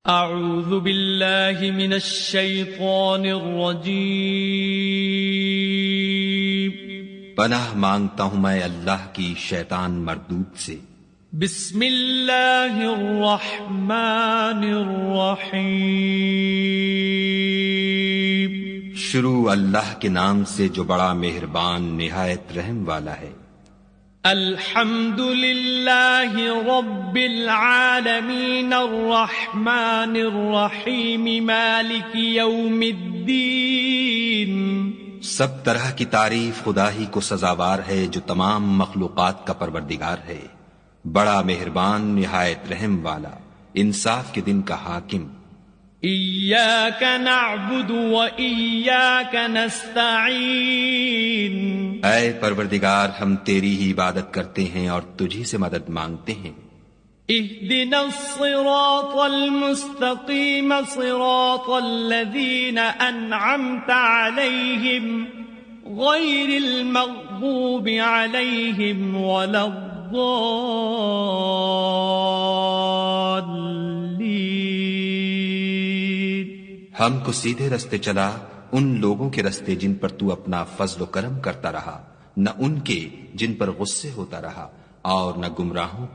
اعوذ باللہ من الشیطان الرجیم پناہ مانگتا ہوں میں اللہ کی شیطان مردود سے۔ بسم اللہ الرحمن الرحیم شروع اللہ کے نام سے جو بڑا مہربان نہایت رحم والا ہے۔ الحمد للہ رب العالمین الرحمن الرحیم مالک یوم الدین۔ سب طرح کی تعریف خدا ہی کو سزاوار ہے جو تمام مخلوقات کا پروردگار ہے، بڑا مہربان نہایت رحم والا، انصاف کے دن کا حاکم۔ ایاک نعبد و ایاک نستعین۔ اے پروردگار ہم تیری ہی عبادت کرتے ہیں اور تجھی سے مدد مانگتے ہیں۔ اہدنا الصراط المستقیم صراط الذین انعمت علیہم غیر المغضوب علیہم ولا الضالین۔ ہم کو سیدھے رستے چلا، ان لوگوں کے رستے جن پر تو اپنا فضل و کرم کرتا رہا، نہ ان کے جن پر غصے ہوتا رہا، اور نہ گمراہوں